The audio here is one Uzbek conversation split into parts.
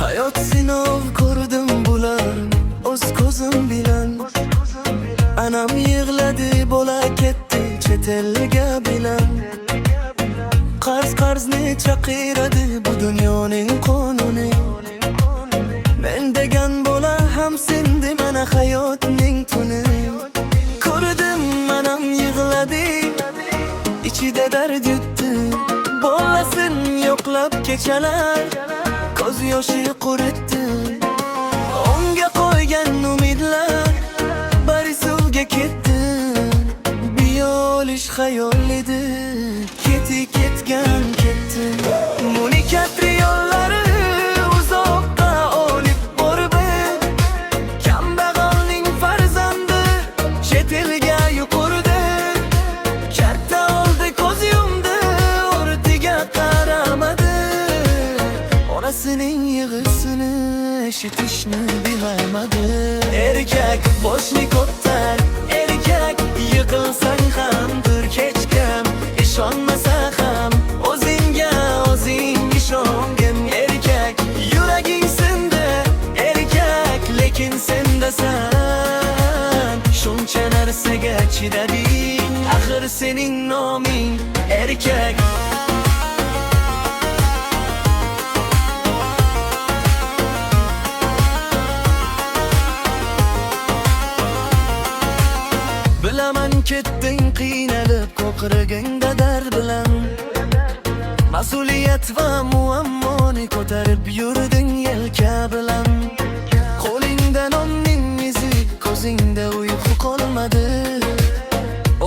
Hayot sinov ko'rdim bularni o'z ko'zim bilan. Anam yig'ladi, bola ketdi chet elga bilan. Qarzni chaqiradi bu dunyoning qonuni. Men degan bola ham sindi mana hayotning tuni. Ko'rdim anam yig'ladi, ichida dard yutdi. Bolasin yo'qlab kechalar, ko'z yoshi quritdi. Onga qo'ygan umidlar bari suvga ketdi. Biyolish xayol edi, ketgan ketdi. Munikatri yo'llari uzoqqa olib bordi. Kambag'alning farzandi chet elga yuqurdi. Katta oldi, ko'z yumdi, o'rtiga qaramadi. Onasining yig'isini eshitishni bilmadi. Erkak boshni ko'tar, erkak yiqilsang ham tur kechgam. Ishonmasa ham o'zingga o'zing ishongin. Erkak yuraging sindi, erkak lekin sendasan. Shuncha narsaga chidading, axir sening noming erkak. Bilaman ketding qiynalib ko'kragingda dard bilan. Mas'uliyat va muammoni ko'tarib yurding yelka bilan. Qo'lingda nonning izi, ko'zingda uyqu qolmadi.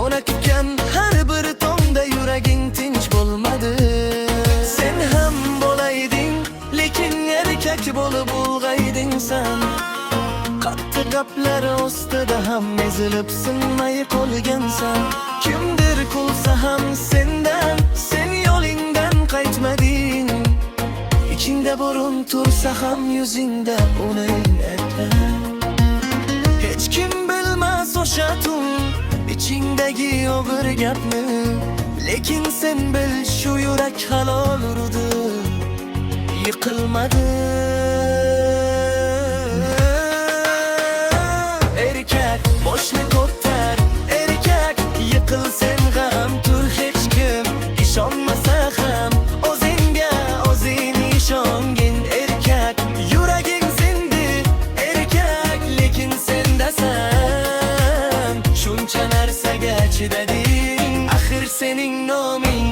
Ona kutgan har bir tongda yuraging tinch bo'lmadi. Sen ham bo'layding, lekin erkak bo'lib ulg'ayding san. Qattiq gaplar ostida ham ezilib sinmay qolgansan. Kimdir kulsa ham sendan, sen yo'lingdan qaytmading. Ichingda burun tursa ham yuzingda uni aytma. Hech kim bilmas o'sha tun ichingdagi og'ir gapni. Lekin sen bil, shu yurak halol urdi, yiqilmadi. Boshni ko'tar, erkak yiqilsang ham tur hech kim. Ishonmasa ham o'zingga o'zing ishongin. Erkak yuraging sindi, erkak lekin sendasan. Shuncha narsaga chidading, axir sening noming